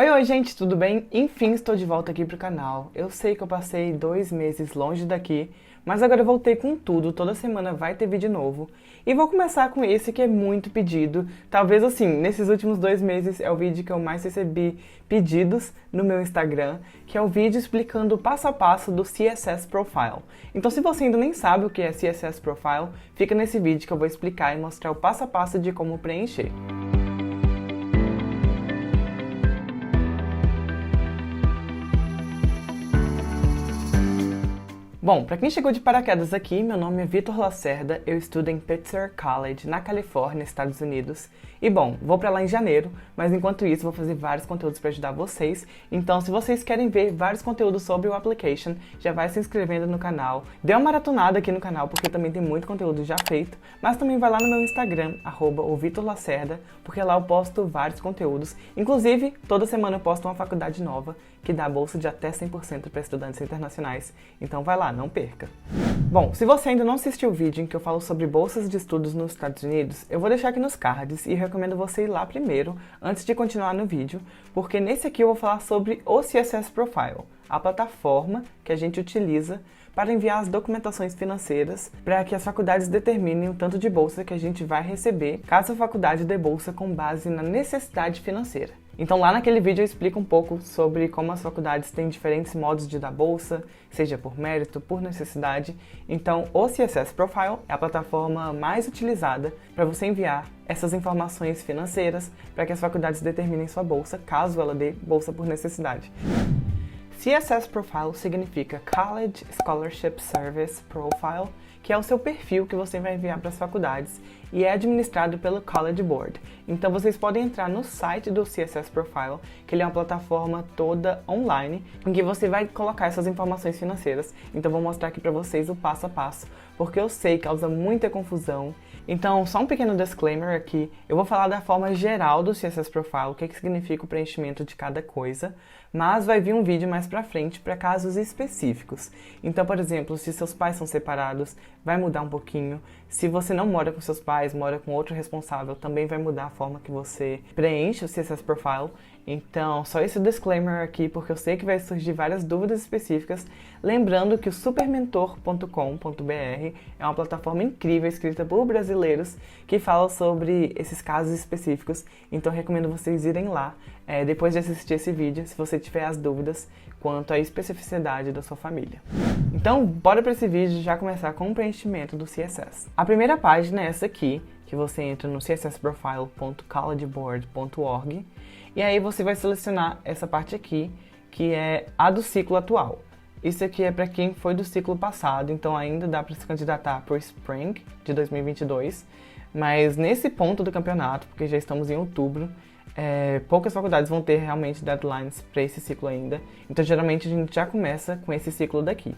Oi, gente, tudo bem? Enfim, estou de volta aqui pro canal. Eu sei que eu passei 2 meses longe daqui, mas agora eu voltei com tudo, toda semana vai ter vídeo novo. E vou começar com esse que é muito pedido. Talvez assim, nesses últimos 2 meses é o vídeo que eu mais recebi pedidos no meu Instagram, que é o vídeo explicando o passo a passo do CSS Profile. Então se você ainda nem sabe o que é CSS Profile, fica nesse vídeo que eu vou explicar e mostrar o passo a passo de como preencher. Bom, para quem chegou de paraquedas aqui, meu nome é Vitor Lacerda, eu estudo em Pitzer College, na Califórnia, Estados Unidos. E bom, vou para lá em janeiro, mas enquanto isso vou fazer vários conteúdos para ajudar vocês. Então se vocês querem ver vários conteúdos sobre o application, já vai se inscrevendo no canal. Dê uma maratonada aqui no canal, porque também tem muito conteúdo já feito. Mas também vai lá no meu Instagram, @ovitorlacerda, porque lá eu posto vários conteúdos. Inclusive, toda semana eu posto uma faculdade nova, que dá bolsa de até 100% para estudantes internacionais. Então vai lá, não perca! Bom, se você ainda não assistiu o vídeo em que eu falo sobre bolsas de estudos nos Estados Unidos, eu vou deixar aqui nos cards e recomendo você ir lá primeiro, antes de continuar no vídeo, porque nesse aqui eu vou falar sobre o CSS Profile, a plataforma que a gente utiliza para enviar as documentações financeiras para que as faculdades determinem o tanto de bolsa que a gente vai receber, caso a faculdade dê bolsa com base na necessidade financeira. Então lá naquele vídeo eu explico um pouco sobre como as faculdades têm diferentes modos de dar bolsa, seja por mérito, por necessidade. Então o CSS Profile é a plataforma mais utilizada para você enviar essas informações financeiras para que as faculdades determinem sua bolsa, caso ela dê bolsa por necessidade. CSS Profile significa College Scholarship Service Profile, que é o seu perfil que você vai enviar para as faculdades e é administrado pelo College Board. Então vocês podem entrar no site do CSS Profile, que ele é uma plataforma toda online, em que você vai colocar essas informações financeiras. Então vou mostrar aqui para vocês o passo a passo, porque eu sei que causa muita confusão. Então, só um pequeno disclaimer aqui, eu vou falar da forma geral do CSS Profile, o que significa o preenchimento de cada coisa, mas vai vir um vídeo mais pra frente para casos específicos. Então, por exemplo, se seus pais são separados, vai mudar um pouquinho. Se você não mora com seus pais, mora com outro responsável, também vai mudar a forma que você preenche o CSS Profile. Então, só esse disclaimer aqui, porque eu sei que vai surgir várias dúvidas específicas. Lembrando que o supermentor.com.br é uma plataforma incrível, escrita por brasileiros, que fala sobre esses casos específicos. Então, eu recomendo vocês irem lá, depois de assistir esse vídeo, se você tiver as dúvidas quanto à especificidade da sua família. Então, bora para esse vídeo já começar com o preenchimento do CSS. A primeira página é essa aqui, que você entra no cssprofile.collegeboard.org, e aí você vai selecionar essa parte aqui, que é a do ciclo atual. Isso aqui é para quem foi do ciclo passado, então ainda dá para se candidatar para o Spring de 2022, mas nesse ponto do campeonato, porque já estamos em outubro, poucas faculdades vão ter realmente deadlines para esse ciclo ainda, então geralmente a gente já começa com esse ciclo daqui.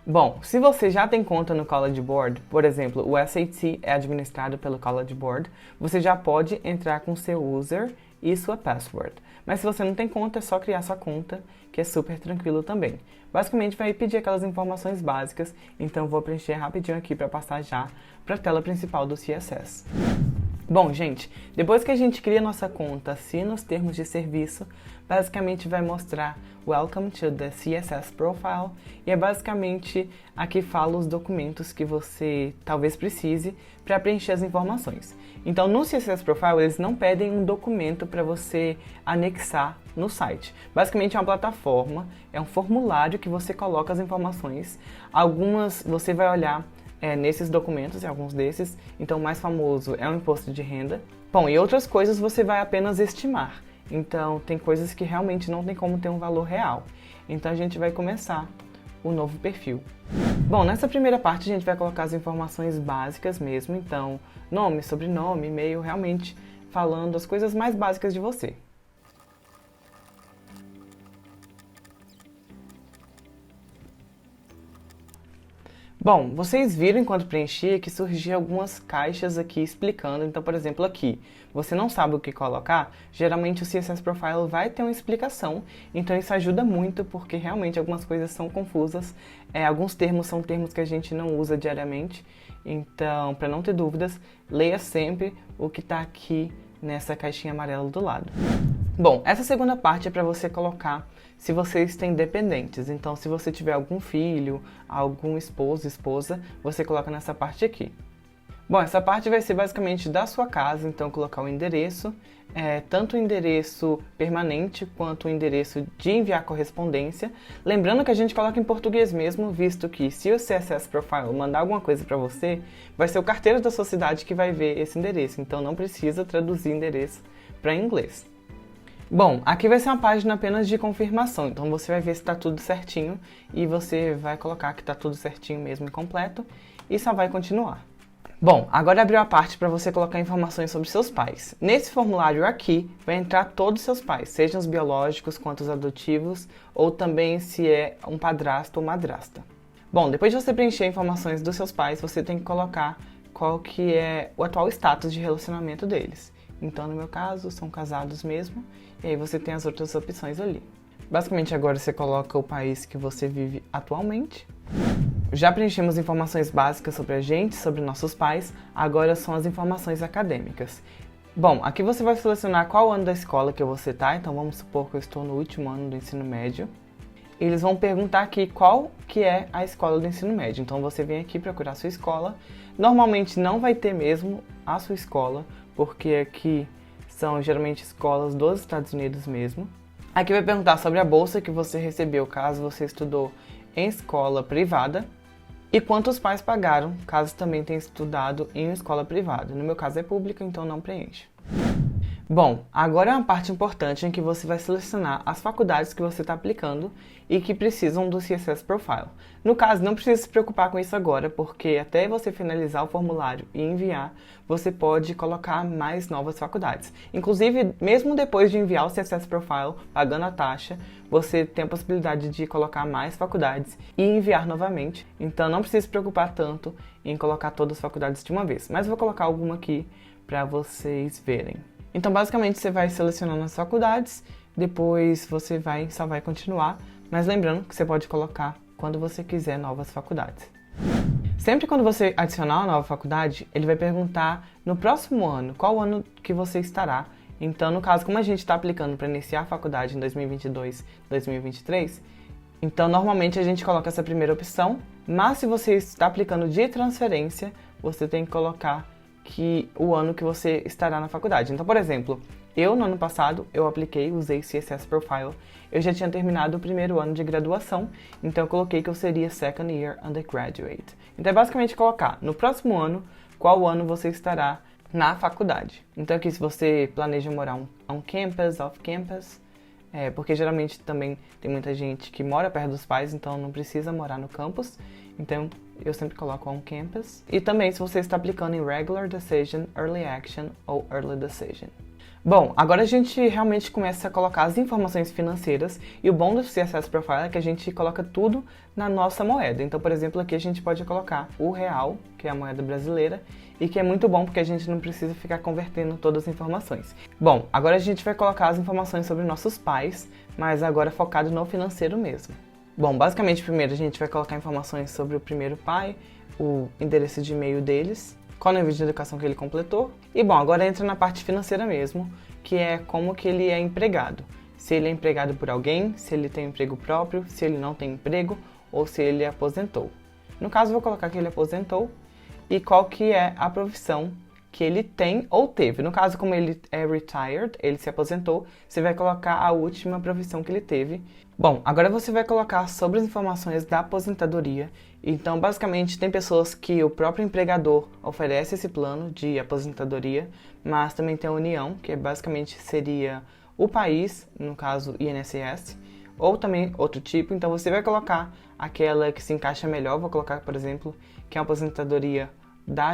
Bom, se você já tem conta no College Board, por exemplo, o SAT é administrado pelo College Board, você já pode entrar com seu user e sua password. Mas se você não tem conta, é só criar sua conta, que é super tranquilo também. Basicamente vai pedir aquelas informações básicas, então eu vou preencher rapidinho aqui para passar já para a tela principal do CSS. Bom, gente, depois que a gente cria nossa conta, assina os termos de serviço, basicamente vai mostrar Welcome to the CSS Profile, e é basicamente aqui fala os documentos que você talvez precise para preencher as informações. Então, no CSS Profile, eles não pedem um documento para você anexar no site. Basicamente é uma plataforma, é um formulário que você coloca as informações. Algumas você vai olhar nesses documentos, em alguns desses, então o mais famoso é o imposto de renda. Bom, e outras coisas você vai apenas estimar. Então, tem coisas que realmente não tem como ter um valor real. Então, a gente vai começar o novo perfil. Bom, nessa primeira parte a gente vai colocar as informações básicas mesmo. Então, nome, sobrenome, e-mail, realmente falando as coisas mais básicas de você. Bom, vocês viram enquanto preenchia que surgiam algumas caixas aqui explicando. Então, por exemplo, aqui, você não sabe o que colocar, geralmente o CSS Profile vai ter uma explicação. Então isso ajuda muito, porque realmente algumas coisas são confusas. Alguns termos são termos que a gente não usa diariamente. Então, para não ter dúvidas, leia sempre o que está aqui nessa caixinha amarela do lado. Bom, essa segunda parte é para você colocar se vocês têm dependentes. Então, se você tiver algum filho, algum esposo, esposa, você coloca nessa parte aqui. Bom, essa parte vai ser basicamente da sua casa, então colocar o endereço, tanto o endereço permanente quanto o endereço de enviar correspondência. Lembrando que a gente coloca em português mesmo, visto que se o CSS Profile mandar alguma coisa para você, vai ser o carteiro da sua cidade que vai ver esse endereço, então não precisa traduzir endereço para inglês. Bom, aqui vai ser uma página apenas de confirmação, então você vai ver se está tudo certinho e você vai colocar que está tudo certinho mesmo e completo e só vai continuar. Bom, agora abriu a parte para você colocar informações sobre seus pais. Nesse formulário aqui vai entrar todos os seus pais, sejam os biológicos quanto os adotivos, ou também se é um padrasto ou madrasta. Bom, depois de você preencher informações dos seus pais, você tem que colocar qual que é o atual status de relacionamento deles. Então, no meu caso, são casados mesmo, e aí você tem as outras opções ali. Basicamente, agora você coloca o país que você vive atualmente. Já preenchemos informações básicas sobre a gente, sobre nossos pais, agora são as informações acadêmicas. Bom, aqui você vai selecionar qual ano da escola que você está, então vamos supor que eu estou no último ano do ensino médio. Eles vão perguntar aqui qual que é a escola do ensino médio, então você vem aqui procurar a sua escola. Normalmente não vai ter mesmo a sua escola, porque aqui são geralmente escolas dos Estados Unidos mesmo. Aqui vai perguntar sobre a bolsa que você recebeu caso você estudou em escola privada e quanto os pais pagaram caso também tenha estudado em uma escola privada. No meu caso é pública, então não preenche. Bom, agora é uma parte importante em que você vai selecionar as faculdades que você está aplicando e que precisam do CSS Profile. No caso, não precisa se preocupar com isso agora, porque até você finalizar o formulário e enviar, você pode colocar mais novas faculdades. Inclusive, mesmo depois de enviar o CSS Profile, pagando a taxa, você tem a possibilidade de colocar mais faculdades e enviar novamente. Então, não precisa se preocupar tanto em colocar todas as faculdades de uma vez. Mas eu vou colocar alguma aqui para vocês verem. Então, basicamente, você vai selecionando as faculdades, depois você só vai continuar, mas lembrando que você pode colocar quando você quiser novas faculdades. Sempre quando você adicionar uma nova faculdade, ele vai perguntar no próximo ano, qual ano que você estará. Então, no caso, como a gente está aplicando para iniciar a faculdade em 2022, 2023, então normalmente a gente coloca essa primeira opção, mas se você está aplicando de transferência, você tem que colocar o ano que você estará na faculdade. Então, por exemplo, eu no ano passado, eu apliquei, usei CSS Profile, eu já tinha terminado o primeiro ano de graduação, então eu coloquei que eu seria Second Year Undergraduate. Então é basicamente colocar no próximo ano, qual ano você estará na faculdade. Então aqui se você planeja morar on campus, off campus, porque geralmente também tem muita gente que mora perto dos pais, então não precisa morar no campus. Então, eu sempre coloco on campus. E também se você está aplicando em Regular Decision, Early Action ou Early Decision. Bom, agora a gente realmente começa a colocar as informações financeiras. E o bom do CSS Profile é que a gente coloca tudo na nossa moeda. Então, por exemplo, aqui a gente pode colocar o real, que é a moeda brasileira, e que é muito bom porque a gente não precisa ficar convertendo todas as informações. Bom, agora a gente vai colocar as informações sobre nossos pais, mas agora focado no financeiro mesmo. Bom, basicamente, primeiro a gente vai colocar informações sobre o primeiro pai, o endereço de e-mail deles, qual nível de educação que ele completou. E bom, agora entra na parte financeira mesmo, que é como que ele é empregado. Se ele é empregado por alguém, se ele tem emprego próprio, se ele não tem emprego ou se ele aposentou. No caso, eu vou colocar que ele aposentou e qual que é a profissão que ele tem ou teve. No caso, como ele é retired, ele se aposentou, você vai colocar a última profissão que ele teve. Bom, agora você vai colocar sobre as informações da aposentadoria. Então, basicamente, tem pessoas que o próprio empregador oferece esse plano de aposentadoria, mas também tem a União, que basicamente seria o país, no caso INSS, ou também outro tipo. Então, você vai colocar aquela que se encaixa melhor. Vou colocar, por exemplo, que é a aposentadoria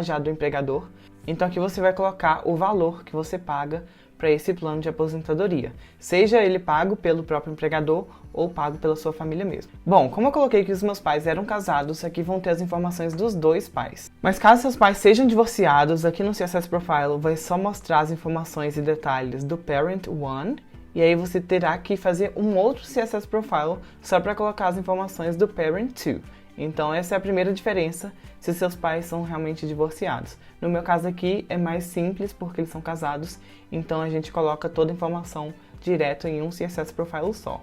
já do empregador. Então aqui você vai colocar o valor que você paga para esse plano de aposentadoria, seja ele pago pelo próprio empregador ou pago pela sua família mesmo. Bom, como eu coloquei que os meus pais eram casados, aqui vão ter as informações dos dois pais. Mas caso seus pais sejam divorciados, aqui no CSS Profile vai só mostrar as informações e detalhes do Parent 1, e aí você terá que fazer um outro CSS Profile só para colocar as informações do Parent 2. Então essa é a primeira diferença se seus pais são realmente divorciados. No meu caso aqui é mais simples porque eles são casados, então a gente coloca toda a informação direto em um CSS Profile só.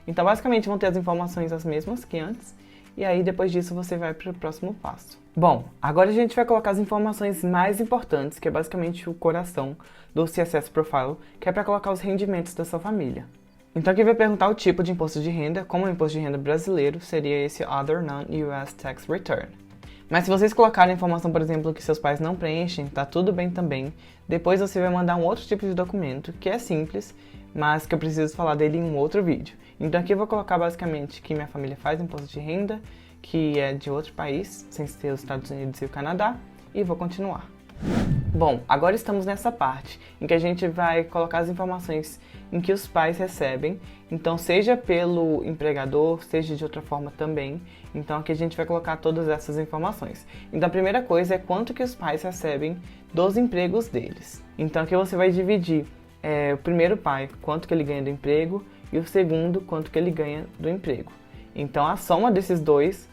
Então, basicamente, vão ter as informações as mesmas que antes, e aí depois disso você vai para o próximo passo. Bom, agora a gente vai colocar as informações mais importantes, que é basicamente o coração do CSS Profile, que é para colocar os rendimentos da sua família. Então aqui vai perguntar o tipo de imposto de renda, como é o imposto de renda brasileiro, seria esse Other Non-US Tax Return. Mas se vocês colocarem a informação, por exemplo, que seus pais não preenchem, tá tudo bem também. Depois você vai mandar um outro tipo de documento, que é simples, mas que eu preciso falar dele em um outro vídeo. Então aqui eu vou colocar basicamente que minha família faz imposto de renda, que é de outro país, sem ser os Estados Unidos e o Canadá, e vou continuar. Bom, agora estamos nessa parte em que a gente vai colocar as informações em que os pais recebem, então seja pelo empregador, seja de outra forma também. Então aqui a gente vai colocar todas essas informações. Então a primeira coisa é quanto que os pais recebem dos empregos deles. Então aqui você vai dividir o primeiro pai, quanto que ele ganha do emprego, e o segundo, quanto que ele ganha do emprego. Então a soma desses dois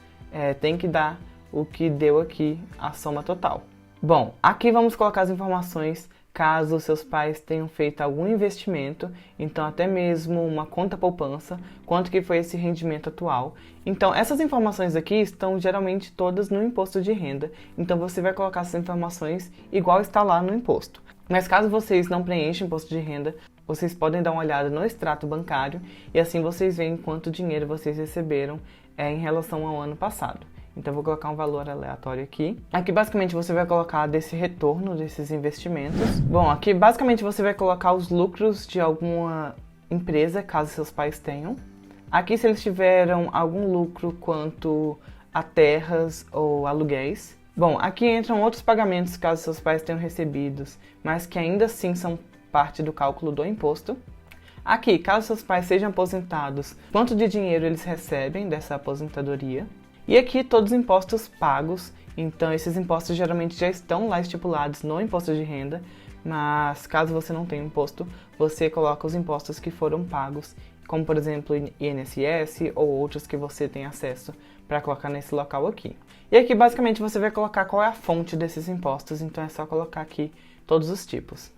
tem que dar o que deu aqui a soma total. Bom, aqui vamos colocar as informações caso seus pais tenham feito algum investimento, então até mesmo uma conta poupança, quanto que foi esse rendimento atual. Então essas informações aqui estão geralmente todas no imposto de renda, então você vai colocar essas informações igual está lá no imposto. Mas caso vocês não preenchem imposto de renda, vocês podem dar uma olhada no extrato bancário e assim vocês veem quanto dinheiro vocês receberam em relação ao ano passado. Então, eu vou colocar um valor aleatório aqui. Aqui, basicamente, você vai colocar desse retorno desses investimentos. Bom, aqui, basicamente, você vai colocar os lucros de alguma empresa, caso seus pais tenham. Aqui, se eles tiveram algum lucro quanto a terras ou aluguéis. Bom, aqui entram outros pagamentos, caso seus pais tenham recebidos, mas que ainda assim são parte do cálculo do imposto. Aqui, caso seus pais sejam aposentados, quanto de dinheiro eles recebem dessa aposentadoria. E aqui todos os impostos pagos, então esses impostos geralmente já estão lá estipulados no imposto de renda, mas caso você não tenha imposto, você coloca os impostos que foram pagos, como por exemplo INSS ou outros que você tem acesso para colocar nesse local aqui. E aqui basicamente você vai colocar qual é a fonte desses impostos, então é só colocar aqui todos os tipos.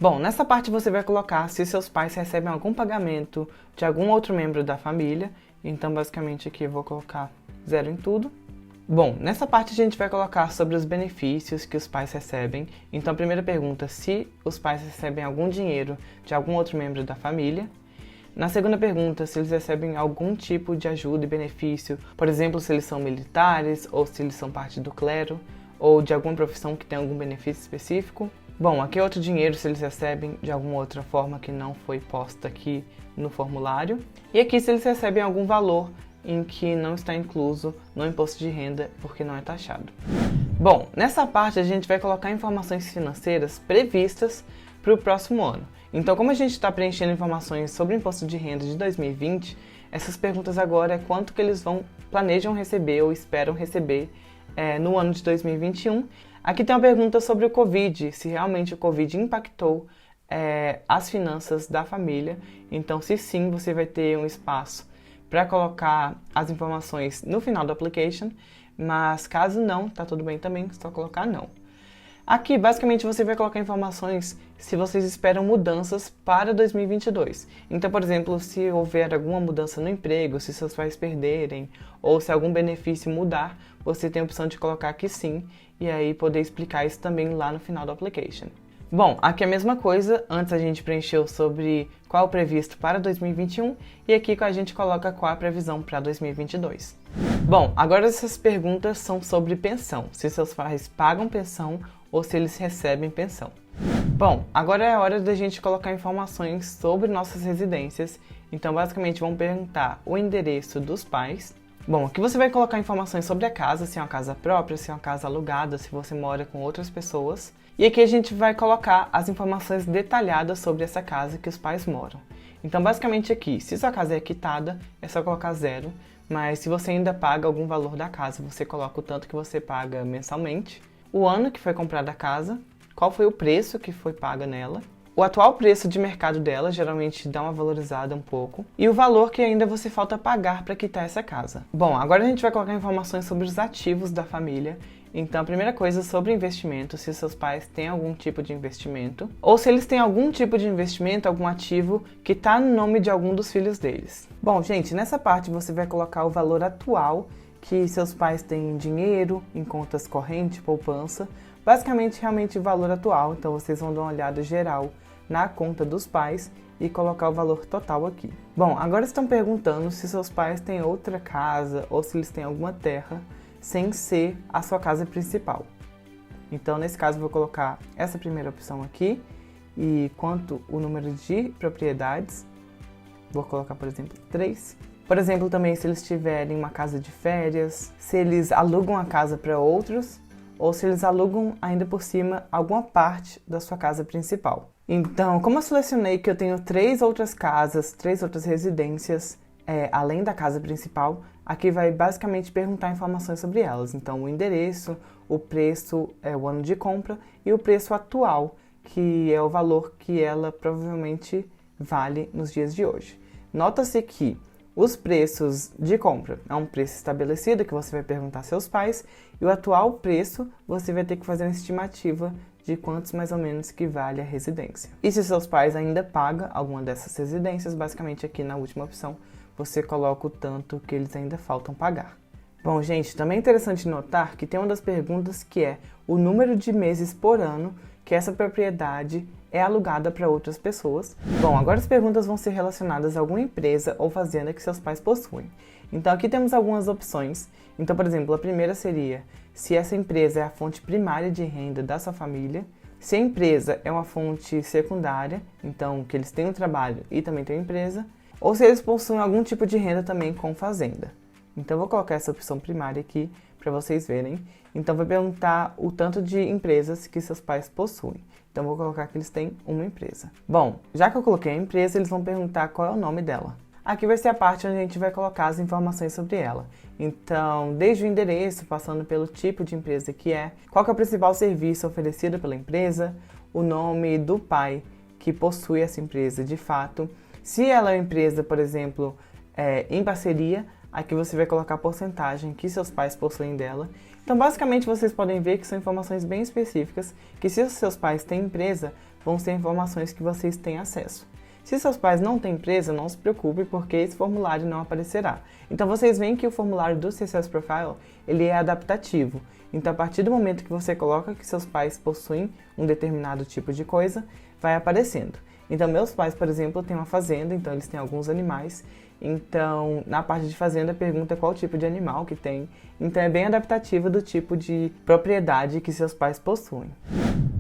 Bom, nessa parte você vai colocar se seus pais recebem algum pagamento de algum outro membro da família, então basicamente aqui eu vou colocar 0 em tudo. Bom, nessa parte a gente vai colocar sobre os benefícios que os pais recebem. Então a primeira pergunta, se os pais recebem algum dinheiro de algum outro membro da família. Na segunda pergunta, se eles recebem algum tipo de ajuda e benefício, por exemplo, se eles são militares, ou se eles são parte do clero, ou de alguma profissão que tem algum benefício específico. Bom, aqui é outro dinheiro se eles recebem de alguma outra forma que não foi posta aqui no formulário. E aqui se eles recebem algum valor em que não está incluso no imposto de renda porque não é taxado. Bom, nessa parte a gente vai colocar informações financeiras previstas para o próximo ano. Então, como a gente está preenchendo informações sobre o imposto de renda de 2020, essas perguntas agora é quanto que eles planejam receber ou esperam receber no ano de 2021. Aqui tem uma pergunta sobre o Covid, se realmente o Covid impactou as finanças da família. Então, se sim, você vai ter um espaço para colocar as informações no final do application, mas caso não, tá tudo bem também, só colocar não. Aqui, basicamente, você vai colocar informações se vocês esperam mudanças para 2022. Então, por exemplo, se houver alguma mudança no emprego, se seus pais perderem, ou se algum benefício mudar, você tem a opção de colocar que sim, e aí poder explicar isso também lá no final do application. Bom, aqui é a mesma coisa, antes a gente preencheu sobre qual é o previsto para 2021 e aqui a gente coloca qual é a previsão para 2022. Bom, agora essas perguntas são sobre pensão, se seus pais pagam pensão ou se eles recebem pensão. Bom, agora é a hora da gente colocar informações sobre nossas residências, então basicamente vamos perguntar o endereço dos pais. Bom, aqui você vai colocar informações sobre a casa, se é uma casa própria, se é uma casa alugada, se você mora com outras pessoas. E aqui a gente vai colocar as informações detalhadas sobre essa casa que os pais moram. Então, basicamente aqui, se sua casa é quitada, é só colocar 0. Mas se você ainda paga algum valor da casa, você coloca o tanto que você paga mensalmente. O ano que foi comprada a casa, qual foi o preço que foi pago nela. O atual preço de mercado dela, geralmente dá uma valorizada um pouco. E o valor que ainda você falta pagar para quitar essa casa. Bom, agora a gente vai colocar informações sobre os ativos da família. Então, a primeira coisa sobre investimento, se seus pais têm algum tipo de investimento, ou se eles têm algum tipo de investimento, algum ativo que está no nome de algum dos filhos deles. Bom, gente, nessa parte você vai colocar o valor atual que seus pais têm em dinheiro, em contas corrente, poupança, basicamente realmente o valor atual. Então, vocês vão dar uma olhada geral na conta dos pais e colocar o valor total aqui. Bom, agora estão perguntando se seus pais têm outra casa ou se eles têm alguma terra sem ser a sua casa principal. Então, nesse caso, eu vou colocar essa primeira opção aqui e quanto o número de propriedades, vou colocar, por exemplo, 3. Por exemplo, também se eles tiverem uma casa de férias, se eles alugam a casa para outros ou se eles alugam ainda por cima alguma parte da sua casa principal. Então, como eu selecionei que eu tenho 3 outras casas, 3 outras residências, além da casa principal, aqui vai basicamente perguntar informações sobre elas. Então, o endereço, o preço, o ano de compra e o preço atual, que é o valor que ela provavelmente vale nos dias de hoje. Nota-se que os preços de compra é um preço estabelecido que você vai perguntar aos seus pais e o atual preço você vai ter que fazer uma estimativa de quantos mais ou menos que vale a residência. E se seus pais ainda pagam alguma dessas residências, basicamente aqui na última opção você coloca o tanto que eles ainda faltam pagar. Bom, gente, também é interessante notar que tem uma das perguntas que é o número de meses por ano que essa propriedade é alugada para outras pessoas. Bom, agora as perguntas vão ser relacionadas a alguma empresa ou fazenda que seus pais possuem. Então aqui temos algumas opções. Então, por exemplo, a primeira seria se essa empresa é a fonte primária de renda da sua família, se a empresa é uma fonte secundária, então que eles têm um trabalho e também têm uma empresa, ou se eles possuem algum tipo de renda também com fazenda. Então, eu vou colocar essa opção primária aqui para vocês verem. Então, vai perguntar o tanto de empresas que seus pais possuem. Então, eu vou colocar que eles têm uma empresa. Bom, já que eu coloquei a empresa, eles vão perguntar qual é o nome dela. Aqui vai ser a parte onde a gente vai colocar as informações sobre ela. Então, desde o endereço, passando pelo tipo de empresa que é, qual que é o principal serviço oferecido pela empresa, o nome do pai que possui essa empresa de fato. Se ela é uma empresa, por exemplo, em parceria, aqui você vai colocar a porcentagem que seus pais possuem dela. Então, basicamente, vocês podem ver que são informações bem específicas, que se os seus pais têm empresa, vão ser informações que vocês têm acesso. Se seus pais não têm empresa, não se preocupe, porque esse formulário não aparecerá. Então, vocês veem que o formulário do CSS Profile, ele é adaptativo. Então, a partir do momento que você coloca que seus pais possuem um determinado tipo de coisa, vai aparecendo. Então, meus pais, por exemplo, têm uma fazenda, então eles têm alguns animais. Então, na parte de fazenda, pergunta qual tipo de animal que tem. Então, é bem adaptativo do tipo de propriedade que seus pais possuem.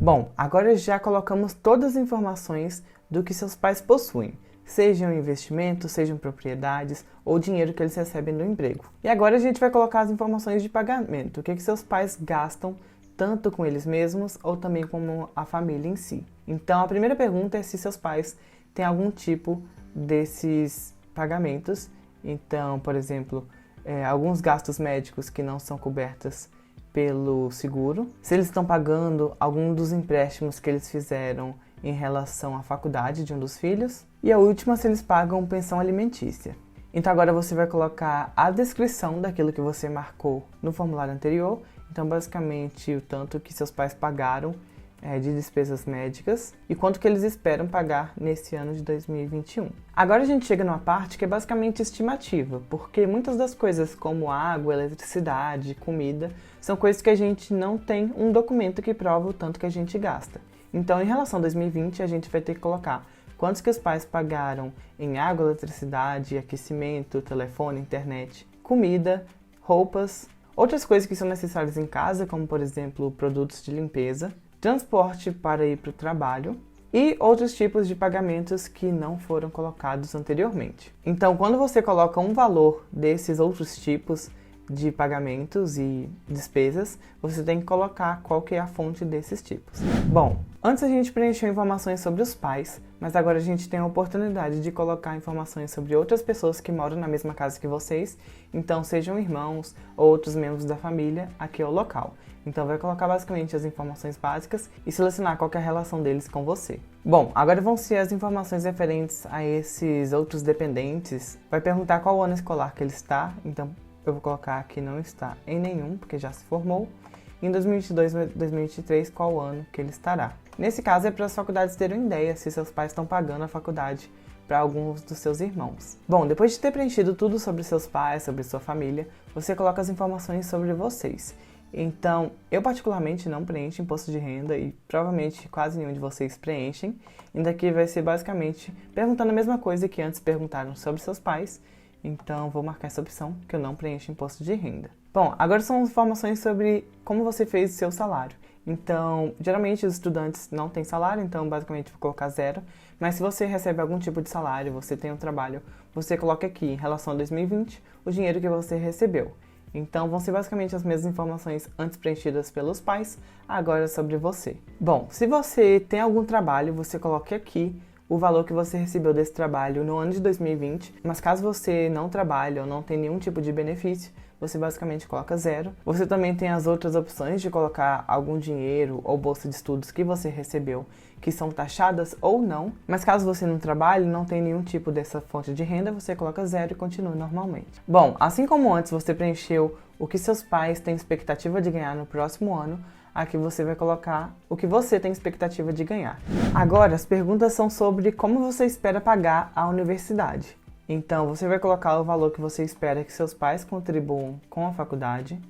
Bom, agora já colocamos todas as informações do que seus pais possuem, sejam investimentos, sejam propriedades ou dinheiro que eles recebem no emprego. E agora a gente vai colocar as informações de pagamento, o que seus pais gastam tanto com eles mesmos ou também com a família em si. Então, a primeira pergunta é se seus pais têm algum tipo desses pagamentos. Então, por exemplo, alguns gastos médicos que não são cobertos pelo seguro, se eles estão pagando algum dos empréstimos que eles fizeram em relação à faculdade de um dos filhos, e a última, se eles pagam pensão alimentícia. Então agora você vai colocar a descrição daquilo que você marcou no formulário anterior, então basicamente o tanto que seus pais pagaram de despesas médicas e quanto que eles esperam pagar nesse ano de 2021. Agora a gente chega numa parte que é basicamente estimativa, porque muitas das coisas como água, eletricidade, comida, são coisas que a gente não tem um documento que prova o tanto que a gente gasta. Então, em relação a 2020, a gente vai ter que colocar quantos que os pais pagaram em água, eletricidade, aquecimento, telefone, internet, comida, roupas, outras coisas que são necessárias em casa, como por exemplo, produtos de limpeza, transporte para ir para o trabalho e outros tipos de pagamentos que não foram colocados anteriormente. Então, quando você coloca um valor desses outros tipos de pagamentos e despesas, você tem que colocar qual que é a fonte desses tipos. Bom, antes a gente preencheu informações sobre os pais, mas agora a gente tem a oportunidade de colocar informações sobre outras pessoas que moram na mesma casa que vocês, então sejam irmãos ou outros membros da família, aqui é o local. Então vai colocar basicamente as informações básicas e selecionar qual que é a relação deles com você. Bom, agora vão ser as informações referentes a esses outros dependentes. Vai perguntar qual ano escolar que ele está, então eu vou colocar que não está em nenhum, porque já se formou. em 2022 e 2023 qual ano que ele estará. Nesse caso é para as faculdades terem uma ideia se seus pais estão pagando a faculdade para alguns dos seus irmãos. Bom, depois de ter preenchido tudo sobre seus pais, sobre sua família, você coloca as informações sobre vocês. Então, eu particularmente não preencho imposto de renda e provavelmente quase nenhum de vocês preenchem. E daqui vai ser basicamente perguntando a mesma coisa que antes perguntaram sobre seus pais. Então, vou marcar essa opção que eu não preencho imposto de renda. Bom, agora são informações sobre como você fez o seu salário. Então, geralmente os estudantes não têm salário, então basicamente vou colocar 0. Mas se você recebe algum tipo de salário, você tem um trabalho, você coloca aqui, em relação a 2020, o dinheiro que você recebeu. Então, vão ser basicamente as mesmas informações antes preenchidas pelos pais, agora sobre você. Bom, se você tem algum trabalho, você coloca aqui o valor que você recebeu desse trabalho no ano de 2020, mas caso você não trabalhe ou não tenha nenhum tipo de benefício, você basicamente coloca 0. Você também tem as outras opções de colocar algum dinheiro ou bolsa de estudos que você recebeu, que são taxadas ou não, mas caso você não trabalhe, não tem nenhum tipo dessa fonte de renda, você coloca 0 e continua normalmente. Bom, assim como antes você preencheu o que seus pais têm expectativa de ganhar no próximo ano, aqui você vai colocar o que você tem expectativa de ganhar. Agora, as perguntas são sobre como você espera pagar a universidade. Então, você vai colocar o valor que você espera que seus pais contribuam com a faculdade,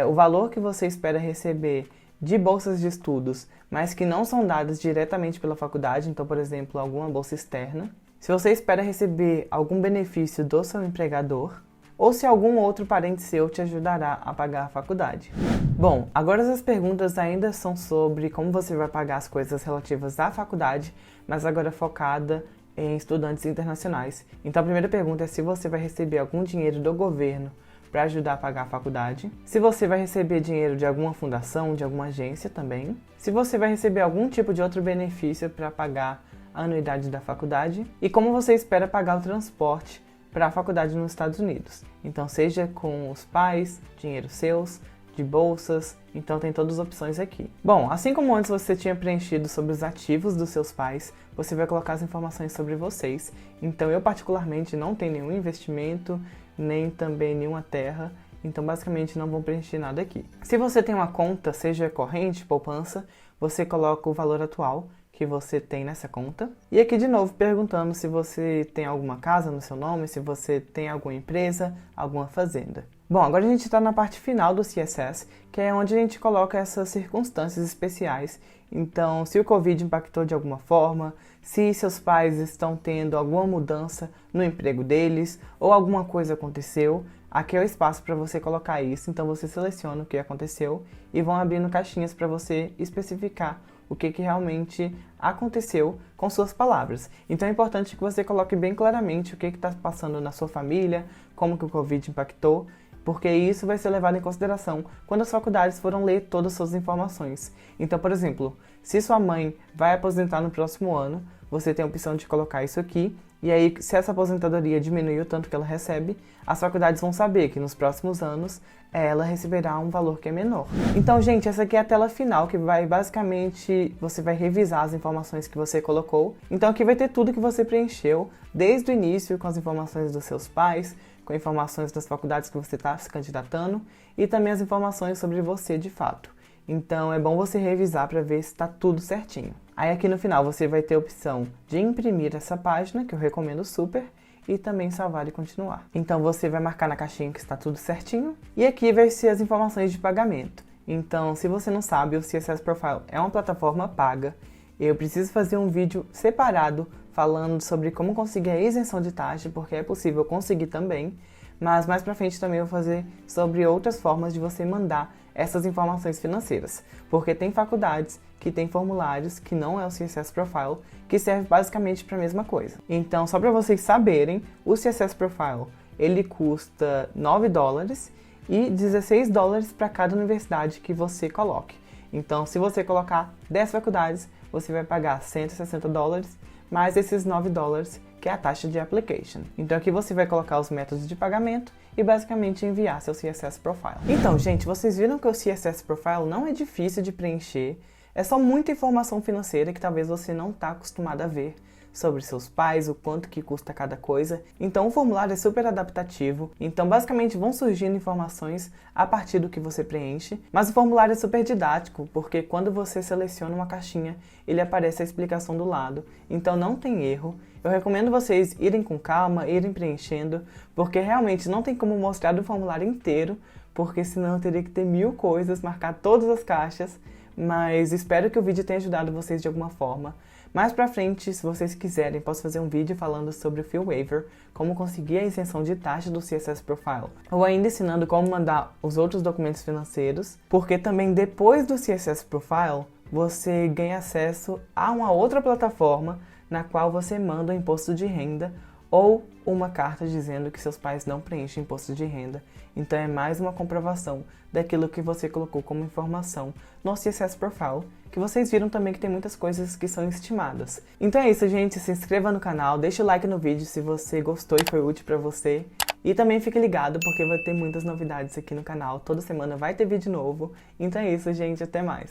o valor que você espera receber de bolsas de estudos, mas que não são dadas diretamente pela faculdade, então, por exemplo, alguma bolsa externa. Se você espera receber algum benefício do seu empregador, ou se algum outro parente seu te ajudará a pagar a faculdade. Bom, agora as perguntas ainda são sobre como você vai pagar as coisas relativas à faculdade, mas agora focada em estudantes internacionais. Então a primeira pergunta é se você vai receber algum dinheiro do governo para ajudar a pagar a faculdade, se você vai receber dinheiro de alguma fundação, de alguma agência também, se você vai receber algum tipo de outro benefício para pagar a anuidade da faculdade e como você espera pagar o transporte para a faculdade nos Estados Unidos. Então seja com os pais, dinheiro seus, de bolsas, então tem todas as opções aqui. Bom, assim como antes você tinha preenchido sobre os ativos dos seus pais, você vai colocar as informações sobre vocês. Então eu particularmente não tenho nenhum investimento, nem também nenhuma terra, então basicamente não vou preencher nada aqui. Se você tem uma conta, seja corrente, poupança, você coloca o valor atual que você tem nessa conta. E aqui de novo perguntando se você tem alguma casa no seu nome, se você tem alguma empresa, alguma fazenda. Bom, agora a gente está na parte final do CSS, que é onde a gente coloca essas circunstâncias especiais. Então, se o Covid impactou de alguma forma, se seus pais estão tendo alguma mudança no emprego deles, ou alguma coisa aconteceu, aqui é o espaço para você colocar isso. Então você seleciona o que aconteceu e vão abrindo caixinhas para você especificar o que realmente aconteceu com suas palavras. Então é importante que você coloque bem claramente o que está passando na sua família, como que o Covid impactou, porque isso vai ser levado em consideração quando as faculdades foram ler todas as suas informações. Então, por exemplo, se sua mãe vai aposentar no próximo ano, você tem a opção de colocar isso aqui, e aí se essa aposentadoria diminuiu o tanto que ela recebe, as faculdades vão saber que nos próximos anos ela receberá um valor que é menor. Então, gente, essa aqui é a tela final, que vai basicamente, você vai revisar as informações que você colocou. Então aqui vai ter tudo que você preencheu, desde o início, com as informações dos seus pais, com informações das faculdades que você está se candidatando e também as informações sobre você de fato. Então é bom você revisar para ver se está tudo certinho. Aí aqui no final você vai ter a opção de imprimir essa página, que eu recomendo super, e também salvar e continuar. Então você vai marcar na caixinha que está tudo certinho. E aqui vai ser as informações de pagamento. Então, se você não sabe, o CSS Profile é uma plataforma paga. Eu preciso fazer um vídeo separado falando sobre como conseguir a isenção de taxa, porque é possível conseguir também. Mas mais pra frente também eu vou fazer sobre outras formas de você mandar essas informações financeiras. Porque tem faculdades que tem formulários que não é o CSS Profile, que serve basicamente para a mesma coisa. Então, só para vocês saberem, o CSS Profile, ele custa $9 e $16 para cada universidade que você coloque. Então, se você colocar 10 faculdades, você vai pagar $160, mais esses $9, que é a taxa de application. Então aqui você vai colocar os métodos de pagamento e basicamente enviar seu CSS Profile. Então, gente, vocês viram que o CSS Profile não é difícil de preencher, é só muita informação financeira que talvez você não está acostumado a ver sobre seus pais, o quanto que custa cada coisa. Então o formulário é super adaptativo, então basicamente vão surgindo informações a partir do que você preenche, mas o formulário é super didático, porque quando você seleciona uma caixinha, ele aparece a explicação do lado, então não tem erro. Eu recomendo vocês irem com calma, irem preenchendo, porque realmente não tem como mostrar o formulário inteiro, porque senão eu teria que ter 1000 coisas, marcar todas as caixas, mas espero que o vídeo tenha ajudado vocês de alguma forma. Mais pra frente, se vocês quiserem, posso fazer um vídeo falando sobre o Fee Waiver, como conseguir a isenção de taxa do CSS Profile, ou ainda ensinando como mandar os outros documentos financeiros, porque também depois do CSS Profile, você ganha acesso a uma outra plataforma na qual você manda o imposto de renda ou uma carta dizendo que seus pais não preenchem imposto de renda. Então é mais uma comprovação daquilo que você colocou como informação no CSS Profile, que vocês viram também que tem muitas coisas que são estimadas. Então é isso, gente. Se inscreva no canal, deixa o like no vídeo se você gostou e foi útil pra você. E também fique ligado porque vai ter muitas novidades aqui no canal. Toda semana vai ter vídeo novo. Então é isso, gente. Até mais.